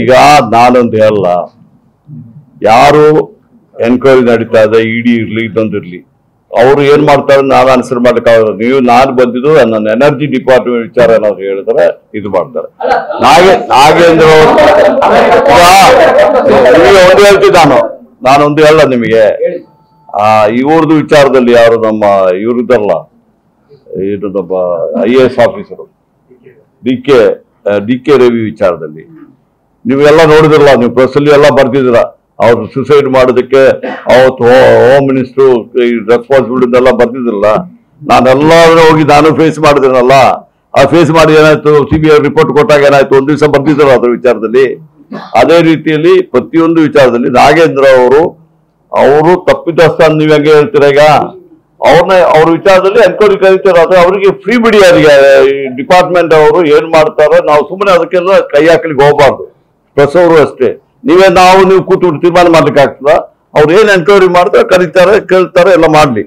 ಈಗ ನಾನೊಂದು ಹೇಳಲ್ಲ, ಯಾರು ಎನ್ಕ್ವೈರಿ ನಡೀತಾ ಇದೆ, ಇಡಿ ಇರ್ಲಿ ಇದೊಂದಿರ್ಲಿ, ಅವರು ಏನ್ ಮಾಡ್ತಾರೆ ನಾನು ಆನ್ಸರ್ ಮಾಡ್ಲಿಕ್ಕಾಗಲ್ಲ. ನೀವು ನಾನು ಬಂದಿದ್ದು ನನ್ನ ಎನರ್ಜಿ ಡಿಪಾರ್ಟ್ಮೆಂಟ್ ವಿಚಾರ ಏನಾದ್ರು ಹೇಳಿದ್ರೆ ಇದು ಮಾಡ್ತಾರೆ. ನಾಗೇಂದ್ರ ನಿಮಗೆ ಒಂದು ಹೇಳ್ತೀನಿ, ನಾನೊಂದು ಹೇಳ ನಿಮಗೆ, ಇವ್ರದ್ದು ವಿಚಾರದಲ್ಲಿ ಯಾರು ನಮ್ಮ ಇವ್ರದ್ದಲ್ಲ, ಇದು ನಮ್ಮ IAS officer D K Ravi ವಿಚಾರದಲ್ಲಿ ನೀವೆಲ್ಲ ನೋಡಿದ್ರಲ್ಲ, ನೀವು ಪ್ರೆಸ್ ಅಲ್ಲಿ ಎಲ್ಲ ಬರ್ತಿದ್ದೀರ. ಅವ್ರು ಸುಸೈಡ್ ಮಾಡೋದಕ್ಕೆ ಅವತ್ತು ಹೋಮ್ ಮಿನಿಸ್ಟ್ರು ರೆಸ್ಪಾನ್ಸಿಬಿಲಿಟಿ ಎಲ್ಲ ಬರ್ತಿದ್ರಲ್ಲ, ನಾನೆಲ್ಲರೂ ಹೋಗಿ ನಾನು ಫೇಸ್ ಮಾಡಿದ್ರಲ್ಲ. ಆ ಫೇಸ್ ಮಾಡಿ ಏನಾಯ್ತು, CBI ರಿಪೋರ್ಟ್ ಕೊಟ್ಟಾಗ ಏನಾಯ್ತು, ಒಂದ್ ದಿವಸ ಬರ್ತಿದ್ರು ಅದ್ರ ವಿಚಾರದಲ್ಲಿ. ಅದೇ ರೀತಿಯಲ್ಲಿ ಪ್ರತಿಯೊಂದು ವಿಚಾರದಲ್ಲಿ ನಾಗೇಂದ್ರ ಅವರು ತಪ್ಪಿತಸ್ಥ ನೀವ್ ಹೆಂಗೆ ಹೇಳ್ತೀರ. ಈಗ ಅವ್ರ ವಿಚಾರದಲ್ಲಿ ಎನ್ಕ್ವೈರಿ ಕರೀತಾರೆ, ಅದು ಅವರಿಗೆ ಫ್ರೀ ಬಿಡಿ. ಅವರಿಗೆ ಡಿಪಾರ್ಟ್ಮೆಂಟ್ ಅವರು ಏನ್ ಮಾಡ್ತಾರೆ, ನಾವು ಸುಮ್ಮನೆ ಅದಕ್ಕೆಲ್ಲ ಕೈ ಹಾಕ್ಲಿಕ್ಕೆ ಹೋಗ್ಬಾರ್ದು. ಪ್ರೆಸ್ ಅವರು ಅಷ್ಟೇ, ನೀವು ಕೂತ್ಬಿಟ್ಟು ತೀರ್ಮಾನ ಮಾಡ್ಲಿಕ್ಕೆ ಆಗ್ತದ. ಅವ್ರು ಏನ್ ಎನ್ಕ್ವೈರಿ ಮಾಡ್ತಾರೆ, ಕರೀತಾರೆ, ಕೇಳ್ತಾರೆ, ಎಲ್ಲ ಮಾಡ್ಲಿ.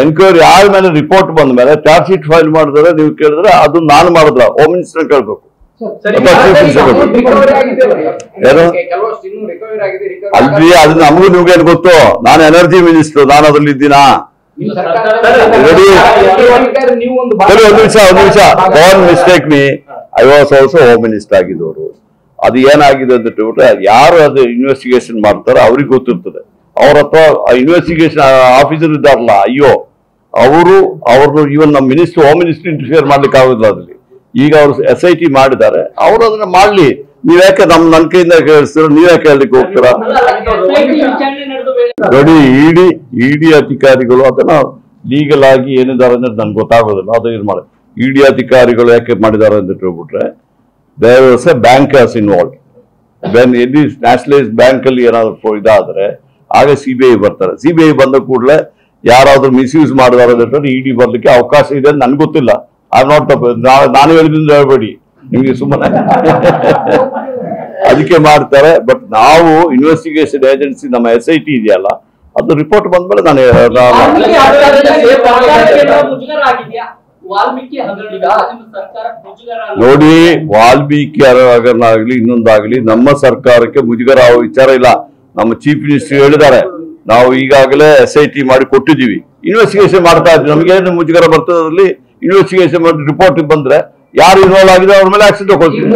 ಎನ್ಕ್ವೈರಿ ಆದ್ಮೇಲೆ ರಿಪೋರ್ಟ್ ಬಂದ ಮೇಲೆ ಚಾರ್ಜ್ ಶೀಟ್ ಫೈಲ್ ಮಾಡಿದ್ರೆ ನೀವು ಕೇಳಿದ್ರೆ ಅದು ನಾನು ಮಾಡಿದ್ರ ಹೋಮ್ ಮಿನಿಸ್ಟರ್ ಕೇಳ್ಬೇಕು. ಅಲ್ರಿ, ಅದು ನಮಗೂ ನಿಮ್ಗೇನು ಗೊತ್ತು, ನಾನು ಎನರ್ಜಿ ಮಿನಿಸ್ಟರ್, ನಾನು ಅದ್ರಲ್ಲಿ ಇದ್ದೀನಾ? ಒಂದು ನಿಮಿಷ don't mistake me, I was also home minister ಆಗಿದ್ದವರು. ಅದು ಏನಾಗಿದೆ ಅಂತ ಹೇಳ್ಬಿಟ್ರೆ, ಯಾರು ಅದು ಇನ್ವೆಸ್ಟಿಗೇಷನ್ ಮಾಡ್ತಾರೋ ಅವ್ರಿಗೆ ಗೊತ್ತಿರ್ತದೆ. ಅವ್ರ ಹತ್ರ ಇನ್ವೆಸ್ಟಿಗೇಷನ್ ಆಫೀಸರ್ ಇದ್ದಾರಲ್ಲ, ಅವ್ರದ್ದು ಇವನ್ ನಮ್ಮ ಮಿನಿಸ್ಟರ್, ಹೋಮ್ ಮಿನಿಸ್ಟರ್ ಇಂಟರ್ಫಿಯರ್ ಮಾಡ್ಲಿಕ್ಕೆ ಆಗುದಿಲ್ಲ ಅದ್ರಲ್ಲಿ. ಈಗ ಅವರು SIT ಮಾಡಿದ್ದಾರೆ, ಅವರು ಅದನ್ನ ಮಾಡ್ಲಿ. ನೀವ್ ಯಾಕೆ ನನ್ನ ಕೈಯಿಂದ ಕೇಳಿಸ್ತೀರ, ನೀವ್ ಯಾಕೆ ಹೇಳಲಿಕ್ಕೆ ಹೋಗ್ತೀರಾ? ನೋಡಿ, ಇಡಿ ಅಧಿಕಾರಿಗಳು ಅದನ್ನ ಲೀಗಲ್ ಆಗಿ ಏನಿದ್ದಾರೆ ಅಂದ್ರೆ ನನ್ಗೆ ಗೊತ್ತಾಗೋದಿಲ್ಲ. ಅದು ಇದು ಮಾಡಿ ಇಡಿ ಅಧಿಕಾರಿಗಳು ಯಾಕೆ ಮಾಡಿದ್ದಾರೆ ಅಂತ ಹೇಳ್ಬಿಟ್ರೆ, there was a bankers involve. ಎಲ್ಲಿ ನ್ಯಾಷನಲೈಸ್ ಬ್ಯಾಂಕ್ ಅಲ್ಲಿ ಏನಾದ್ರು ಇದಾದ್ರೆ ಆಗ CBI ಬರ್ತಾರೆ. CBI ಬಂದ ಕೂಡಲೇ ಯಾರಾದ್ರೂ ಮಿಸ್ಯೂಸ್ ಮಾಡಿದಾರೆ ಅಂದ್ರೆ ಇಡಿ ಬರ್ಲಿಕ್ಕೆ ಅವಕಾಶ ಇದೆ ಅಂತ ನನ್ಗೆ ಗೊತ್ತಿಲ್ಲ. ನಾನು ಹೇಳಿದಿಂದ ಹೇಳ್ಬೇಡಿ ನಿಮ್ಗೆ, ಸುಮ್ಮನೆ ಅದಕ್ಕೆ ಮಾಡ್ತಾರೆ. ಬಟ್ ನಾವು ಇನ್ವೆಸ್ಟಿಗೇಷನ್ ಏಜೆನ್ಸಿ ನಮ್ಮ SIT ಇದೆಯಲ್ಲ, ಅದು ರಿಪೋರ್ಟ್ ಬಂದ್ಮೇಲೆ ನಾನು ನೋಡಿ, ವಾಲ್ಮೀಕಿ ಹಗರಣಾಗ್ಲಿ ಇನ್ನೊಂದಾಗ್ಲಿ ನಮ್ಮ ಸರ್ಕಾರಕ್ಕೆ ಮುಜುಗರ ಆಗೋ ವಿಚಾರ ಇಲ್ಲ. ನಮ್ಮ ಚೀಫ್ ಮಿನಿಸ್ಟರ್ ಹೇಳಿದ್ದಾರೆ, ನಾವು ಈಗಾಗಲೇ SIT ಮಾಡಿ ಕೊಟ್ಟಿದ್ದೀವಿ, ಇನ್ವೆಸ್ಟಿಗೇಷನ್ ಮಾಡ್ತಾ ಇದ್ವಿ. ನಮಗೇನು ಮುಜುಗರ ಬರ್ತದೆ ಅದರಲ್ಲಿ? ಇನ್ವೆಸ್ಟಿಗೇಷನ್ ಮಾಡಿ ರಿಪೋರ್ಟ್ ಬಂದ್ರೆ ಯಾರು ಇನ್ವಾಲ್ವ್ ಆಗಿದೆ ಅವ್ರ ಮೇಲೆ ಆಕ್ಷನ್ ತಗೊಳ್ತೀವಿ.